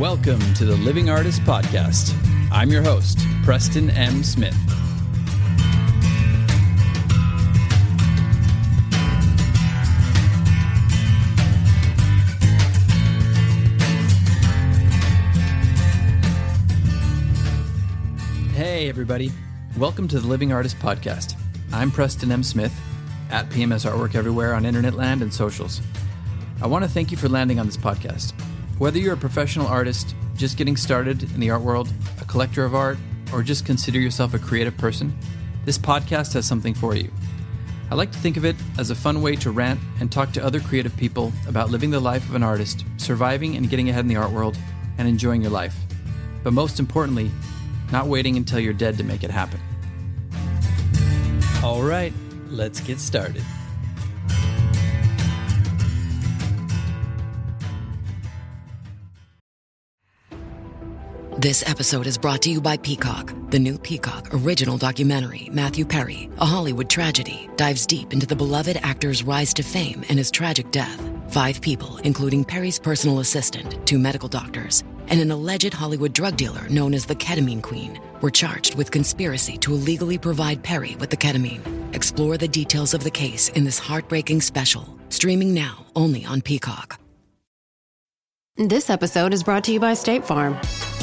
Welcome to the Living Artist Podcast. I'm your host, Preston M. Smith. Hey, everybody. Welcome to the Living Artist Podcast. I'm Preston M. Smith, at PMS Artwork everywhere on internet land and socials. I want to thank you for landing on this podcast. Whether you're a professional artist, just getting started in the art world, a collector of art, or just consider yourself a creative person, this podcast has something for you. I like to think of it as a fun way to rant and talk to other creative people about living the life of an artist, surviving and getting ahead in the art world, and enjoying your life. But most importantly, not waiting until you're dead to make it happen. All right, let's get started. This episode is brought to you by Peacock. The new Peacock original documentary, Matthew Perry, A Hollywood Tragedy, dives deep into the beloved actor's rise to fame and his tragic death. 5 people, including Perry's personal assistant, 2 medical doctors, and an alleged Hollywood drug dealer known as the Ketamine Queen, were charged with conspiracy to illegally provide Perry with the ketamine. Explore the details of the case in this heartbreaking special, streaming now only on Peacock. This episode is brought to you by State Farm.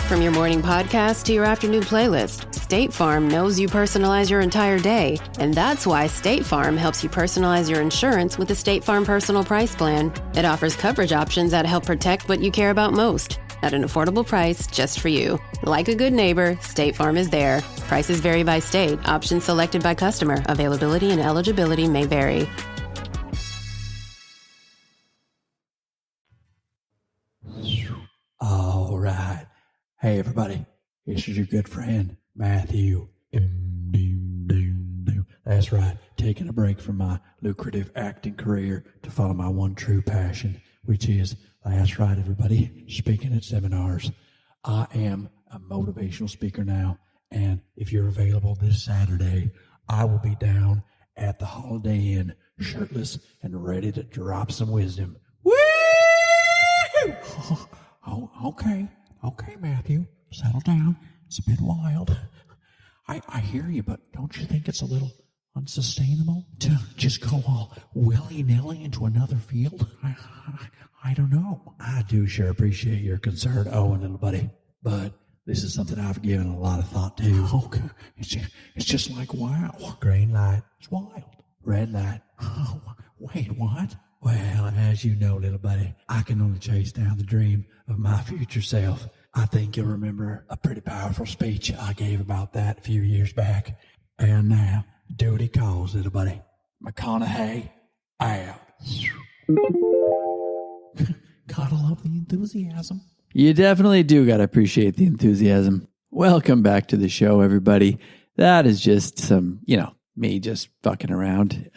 From your morning podcast to your afternoon playlist, State Farm knows you personalize your entire day, and that's why State Farm helps you personalize your insurance with the State Farm Personal Price Plan. It offers coverage options that help protect what you care about most at an affordable price just for you. Like a good neighbor, State Farm is there. Prices vary by state. Options selected by customer. Availability and eligibility may vary. All right. Hey, everybody. This is your good friend, Matthew. That's right. Taking a break from my lucrative acting career to follow my one true passion, which is, that's right, everybody, speaking at seminars. I am a motivational speaker now, and if you're available this Saturday, I will be down at the Holiday Inn, shirtless and ready to drop some wisdom. Woo! Oh, okay, Matthew, settle down. It's a bit wild. I hear you, but don't you think it's a little unsustainable to just go all willy-nilly into another field? I don't know. I do sure appreciate your concern, Owen, little buddy, but this is something I've given a lot of thought to. Okay, it's just like, wow. Green light, it's wild. Red light, oh, wait, what? Well, as you know, little buddy, I can only chase down the dream of my future self. I think you'll remember a pretty powerful speech I gave about that a few years back. And now, duty calls, little buddy. McConaughey, out. Gotta love the enthusiasm. You definitely do got to appreciate the enthusiasm. Welcome back to the show, everybody. That is just some, me just fucking around.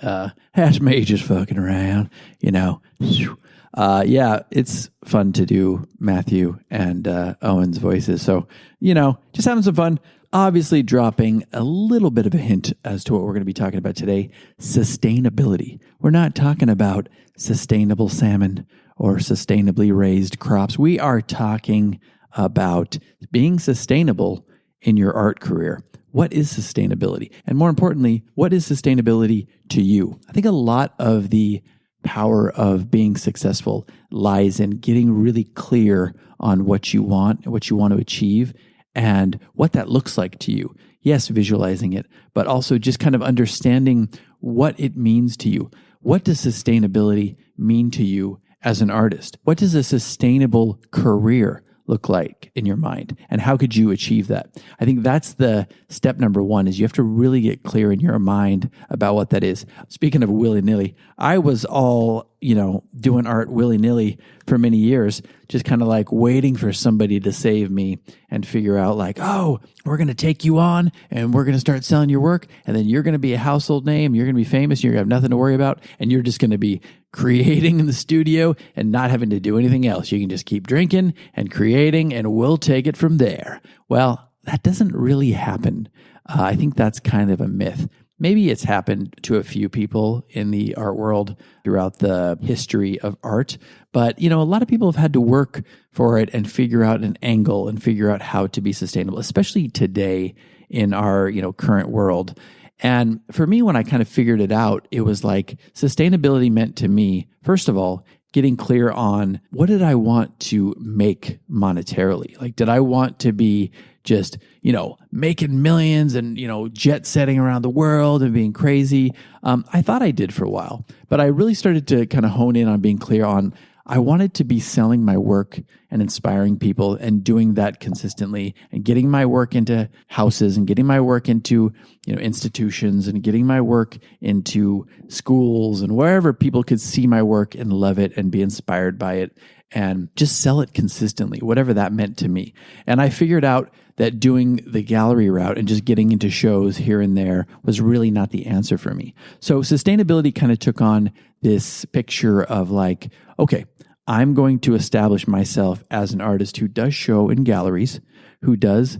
That's me just fucking around, Yeah, it's fun to do Matthew and Owen's voices. So, just having some fun. Obviously dropping a little bit of a hint as to what we're going to be talking about today. Sustainability. We're not talking about sustainable salmon or sustainably raised crops. We are talking about being sustainable in your art career. What is sustainability? And more importantly, what is sustainability to you? I think a lot of the power of being successful lies in getting really clear on what you want to achieve, and what that looks like to you. Yes, visualizing it, but also just kind of understanding what it means to you. What does sustainability mean to you as an artist? What does a sustainable career look like in your mind? And how could you achieve that? I think that's the step number one, is you have to really get clear in your mind about what that is. Speaking of willy-nilly, I was all, doing art willy-nilly for many years, just kind of like waiting for somebody to save me and figure out like, oh, we're going to take you on and we're going to start selling your work. And then you're going to be a household name. You're going to be famous. You're going to have nothing to worry about. And you're just going to be creating in the studio and not having to do anything else. You can just keep drinking and creating and we'll take it from there. Well, that doesn't really happen. I think that's kind of a myth. Maybe it's happened to a few people in the art world throughout the history of art, but a lot of people have had to work for it and figure out an angle and figure out how to be sustainable, especially today in our, current world. And for me, when I kind of figured it out, it was like sustainability meant to me, first of all, getting clear on what did I want to make monetarily? Like, did I want to be just, making millions and, jet setting around the world and being crazy? I thought I did for a while, but I really started to kind of hone in on being clear on I wanted to be selling my work and inspiring people and doing that consistently and getting my work into houses and getting my work into, institutions and getting my work into schools and wherever people could see my work and love it and be inspired by it and just sell it consistently, whatever that meant to me. And I figured out that doing the gallery route and just getting into shows here and there was really not the answer for me. So sustainability kind of took on this picture of like, okay, I'm going to establish myself as an artist who does show in galleries, who does,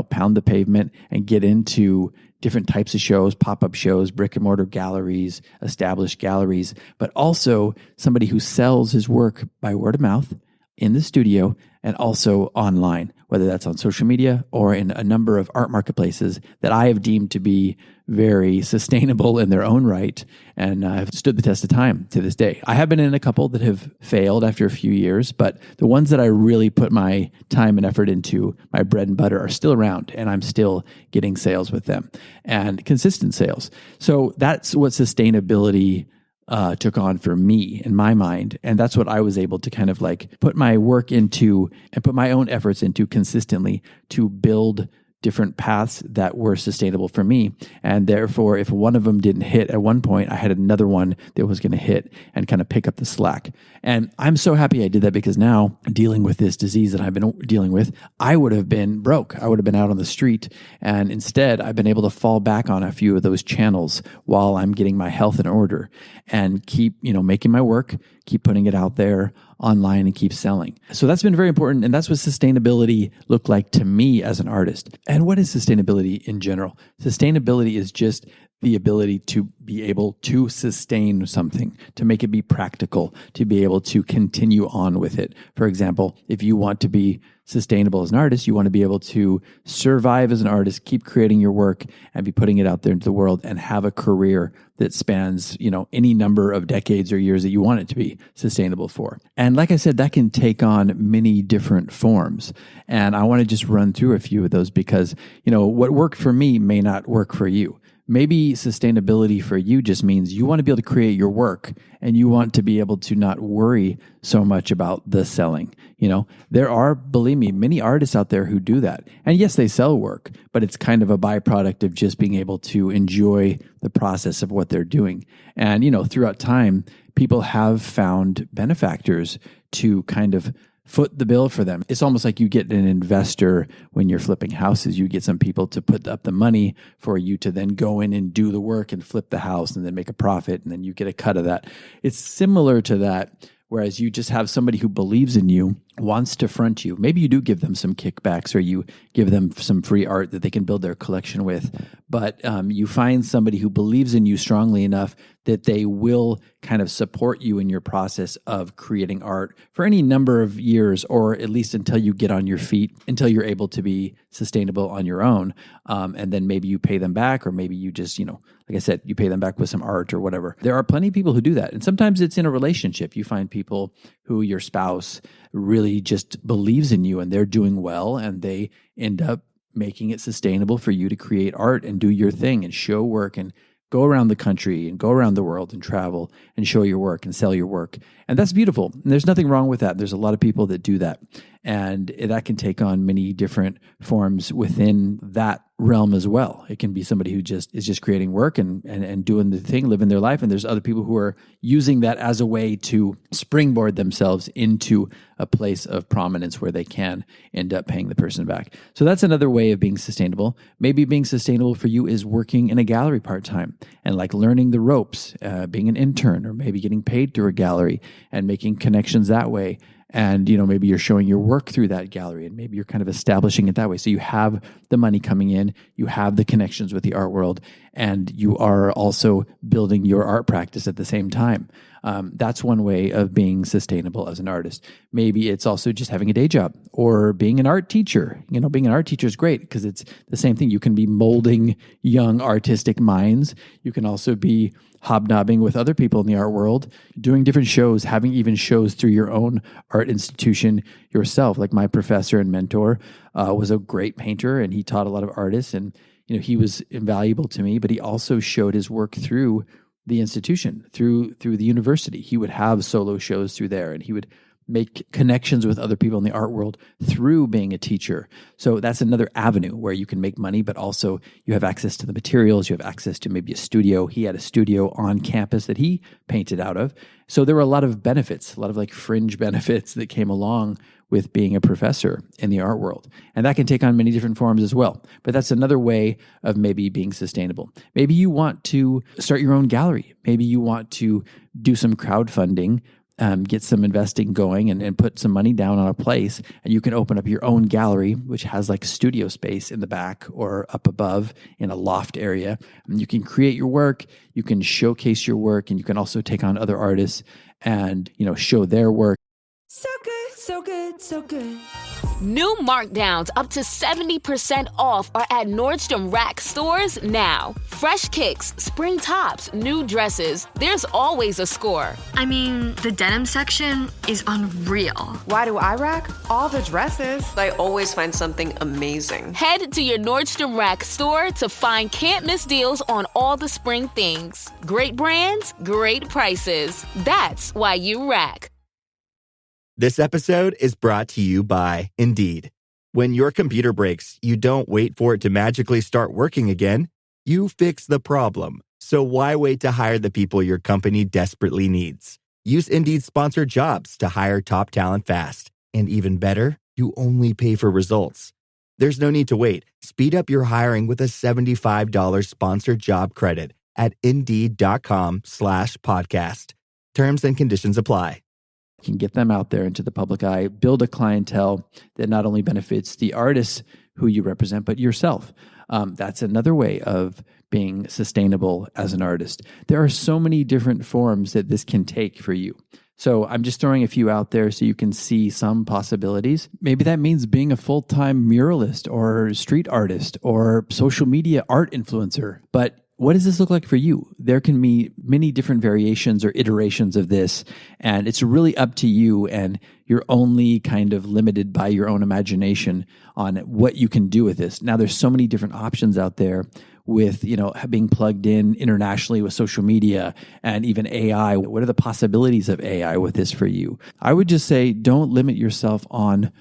pound the pavement and get into different types of shows, pop-up shows, brick and mortar galleries, established galleries, but also somebody who sells his work by word of mouth in the studio and also online, whether that's on social media or in a number of art marketplaces that I have deemed to be very sustainable in their own right and have stood the test of time to this day. I have been in a couple that have failed after a few years, but the ones that I really put my time and effort into, my bread and butter, are still around, and I'm still getting sales with them and consistent sales. So that's what sustainability took on for me in my mind. And that's what I was able to kind of like put my work into and put my own efforts into consistently to build different paths that were sustainable for me. And therefore, if one of them didn't hit at one point, I had another one that was going to hit and kind of pick up the slack. And I'm so happy I did that, because now dealing with this disease that I've been dealing with, I would have been broke. I would have been out on the street. And instead, I've been able to fall back on a few of those channels while I'm getting my health in order and keep, making my work, keep putting it out there online and keep selling. So that's been very important. And that's what sustainability looked like to me as an artist. And what is sustainability in general? Sustainability is just the ability to be able to sustain something, to make it be practical, to be able to continue on with it. For example, if you want to be sustainable as an artist, you want to be able to survive as an artist, keep creating your work and be putting it out there into the world and have a career that spans, any number of decades or years that you want it to be sustainable for. And like I said, that can take on many different forms. And I want to just run through a few of those because, what worked for me may not work for you. Maybe sustainability for you just means you want to be able to create your work and you want to be able to not worry so much about the selling. There are, believe me, many artists out there who do that. And yes, they sell work, but it's kind of a byproduct of just being able to enjoy the process of what they're doing. And, throughout time, people have found benefactors to kind of foot the bill for them. It's almost like you get an investor when you're flipping houses. You get some people to put up the money for you to then go in and do the work and flip the house and then make a profit, and then you get a cut of that. It's similar to that, whereas you just have somebody who believes in you, wants to front you. Maybe you do give them some kickbacks or you give them some free art that they can build their collection with, but you find somebody who believes in you strongly enough that they will kind of support you in your process of creating art for any number of years, or at least until you get on your feet, until you're able to be sustainable on your own. And then maybe you pay them back, or maybe you just, like I said, you pay them back with some art or whatever. There are plenty of people who do that. And sometimes it's in a relationship. You find people who your spouse really just believes in you and they're doing well, and they end up making it sustainable for you to create art and do your thing and show work and go around the country and go around the world and travel and show your work and sell your work. And that's beautiful. And there's nothing wrong with that. There's a lot of people that do that. And that can take on many different forms within that realm as well. It can be somebody who is just creating work and doing the thing, living their life. And there's other people who are using that as a way to springboard themselves into a place of prominence where they can end up paying the person back. So that's another way of being sustainable. Maybe being sustainable for you is working in a gallery part-time and like learning the ropes, being an intern, or maybe getting paid through a gallery and making connections that way. And, maybe you're showing your work through that gallery, and maybe you're kind of establishing it that way. So you have the money coming in, you have the connections with the art world, and you are also building your art practice at the same time. That's one way of being sustainable as an artist. Maybe it's also just having a day job or being an art teacher. Being an art teacher is great because it's the same thing. You can be molding young artistic minds. You can also be hobnobbing with other people in the art world, doing different shows, having even shows through your own art institution yourself. Like my professor and mentor was a great painter, and he taught a lot of artists, and he was invaluable to me, but he also showed his work through the institution, through the university. He would have solo shows through there, and he would make connections with other people in the art world through being a teacher. So that's another avenue where you can make money, but also you have access to the materials, you have access to maybe a studio. He had a studio on campus that he painted out of. So there were a lot of benefits, a lot of like fringe benefits that came along with being a professor in the art world. And that can take on many different forms as well. But that's another way of maybe being sustainable. Maybe you want to start your own gallery. Maybe you want to do some crowdfunding, get some investing going and put some money down on a place, and you can open up your own gallery, which has like studio space in the back or up above in a loft area. And you can create your work, you can showcase your work, and you can also take on other artists and, show their work. So good, so good, so good. New markdowns up to 70% off are at Nordstrom Rack stores now. Fresh kicks, spring tops, new dresses. There's always a score. I mean, the denim section is unreal. Why do I rack? All the dresses. I always find something amazing. Head to your Nordstrom Rack store to find can't-miss deals on all the spring things. Great brands, great prices. That's why you rack. This episode is brought to you by Indeed. When your computer breaks, you don't wait for it to magically start working again. You fix the problem. So why wait to hire the people your company desperately needs? Use Indeed's sponsored jobs to hire top talent fast. And even better, you only pay for results. There's no need to wait. Speed up your hiring with a $75 sponsored job credit at Indeed.com/podcast. Terms and conditions apply. Can get them out there into the public eye, build a clientele that not only benefits the artists who you represent, but yourself. That's another way of being sustainable as an artist. There are so many different forms that this can take for you. So I'm just throwing a few out there so you can see some possibilities. Maybe that means being a full-time muralist or street artist or social media art influencer. But what does this look like for you? There can be many different variations or iterations of this, and it's really up to you, and you're only kind of limited by your own imagination on what you can do with this. Now, there's so many different options out there with, being plugged in internationally with social media and even AI. What are the possibilities of AI with this for you? I would just say don't limit yourself on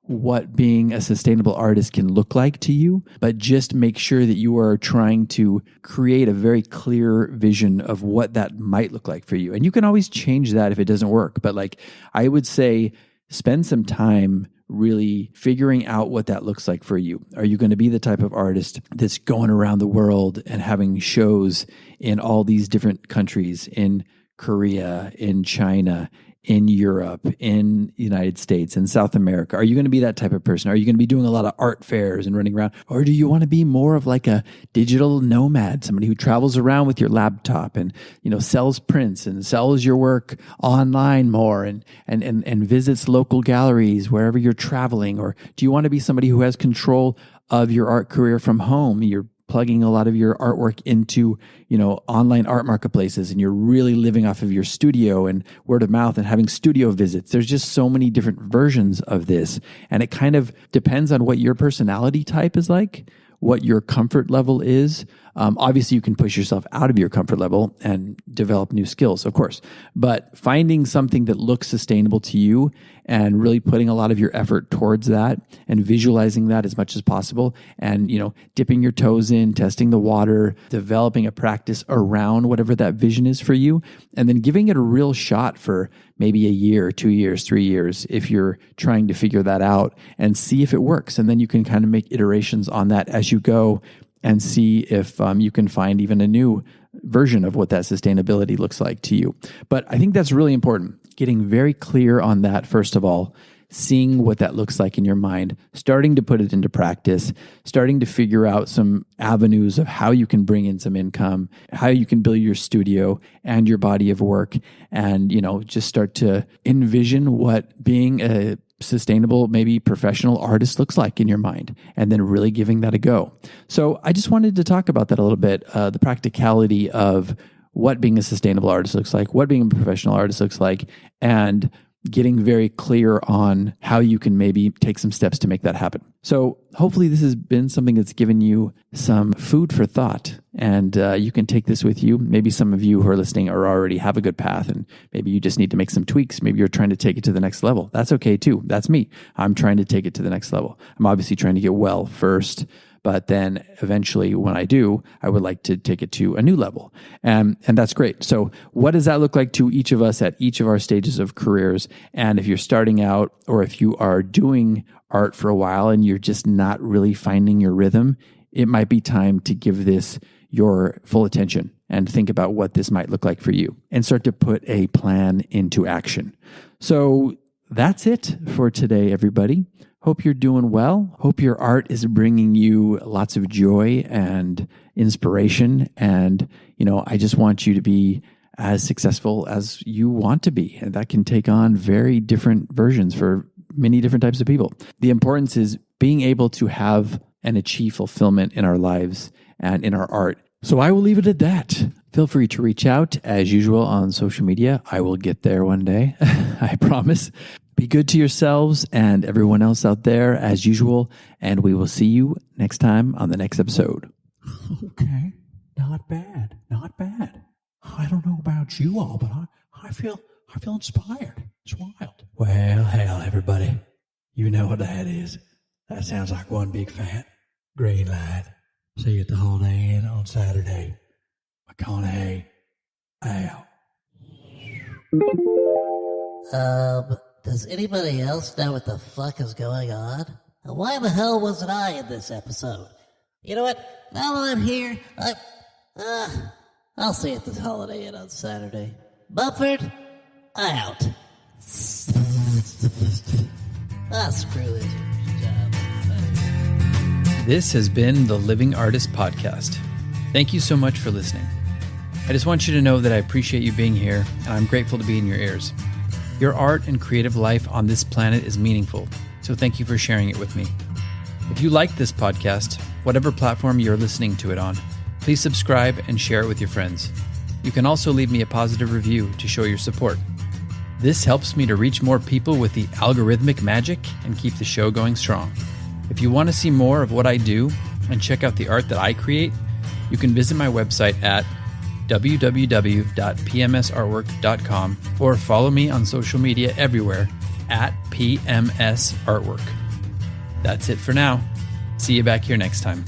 what being a sustainable artist can look like to you, but just make sure that you are trying to create a very clear vision of what that might look like for you. And you can always change that if it doesn't work. But I would say spend some time really figuring out what that looks like for you. Are you going to be the type of artist that's going around the world and having shows in all these different countries, in Korea, in China, in Europe, in the United States, in South America? Are you going to be that type of person? Are you going to be doing a lot of art fairs and running around? Or do you want to be more of like a digital nomad, somebody who travels around with your laptop and, sells prints and sells your work online more and visits local galleries wherever you're traveling? Or do you want to be somebody who has control of your art career from home? You're plugging a lot of your artwork into, online art marketplaces, and you're really living off of your studio and word of mouth and having studio visits. There's just so many different versions of this. And it kind of depends on what your personality type is like, what your comfort level is. Obviously, you can push yourself out of your comfort level and develop new skills, of course. But finding something that looks sustainable to you and really putting a lot of your effort towards that and visualizing that as much as possible and, dipping your toes in, testing the water, developing a practice around whatever that vision is for you, and then giving it a real shot for maybe a year, 2 years, 3 years, if you're trying to figure that out and see if it works. And then you can kind of make iterations on that as you go and see if you can find even a new version of what that sustainability looks like to you. But I think that's really important. getting very clear on that, first of all, seeing what that looks like in your mind, starting to put it into practice, starting to figure out some avenues of how you can bring in some income, how you can build your studio and your body of work, and, just start to envision what being a sustainable, maybe professional artist looks like in your mind, and then really giving that a go. So I just wanted to talk about that a little bit, the practicality of what being a sustainable artist looks like, what being a professional artist looks like, and getting very clear on how you can maybe take some steps to make that happen. So hopefully this has been something that's given you some food for thought, and you can take this with you. Maybe some of you who are listening already have a good path, and maybe you just need to make some tweaks. Maybe you're trying to take it to the next level. That's okay too. That's me. I'm trying to take it to the next level. I'm obviously trying to get well first, but then eventually when I do, I would like to take it to a new level. And that's great. So what does that look like to each of us at each of our stages of careers? And if you're starting out, or if you are doing art for a while and you're just not really finding your rhythm, it might be time to give this your full attention and think about what this might look like for you and start to put a plan into action. So that's it for today, everybody. Hope you're doing well. Hope your art is bringing you lots of joy and inspiration. And, I just want you to be as successful as you want to be. And that can take on very different versions for many different types of people. The importance is being able to have and achieve fulfillment in our lives and in our art. So I will leave it at that. Feel free to reach out as usual on social media. I will get there one day. I promise. Be good to yourselves and everyone else out there as usual. And we will see you next time on the next episode. Okay. Not bad. Not bad. I don't know about you all, but I feel inspired. It's wild. Well, hell, everybody. You know what that is. That sounds like one big fat green light. See you at the Holiday Inn on Saturday. McConaughey out. Does anybody else know what the fuck is going on? Why the hell wasn't I in this episode? You know what? Now that I'm here, I'll see you at the Holiday Inn on Saturday. Bufford, out. Screw this job. This has been the Living Artist Podcast. Thank you so much for listening. I just want you to know that I appreciate you being here, and I'm grateful to be in your ears. Your art and creative life on this planet is meaningful, so thank you for sharing it with me. If you like this podcast, whatever platform you're listening to it on, please subscribe and share it with your friends. You can also leave me a positive review to show your support. This helps me to reach more people with the algorithmic magic and keep the show going strong. If you want to see more of what I do and check out the art that I create, you can visit my website at www.pmsartwork.com or follow me on social media everywhere at PMS Artwork. That's it for now. See you back here next time.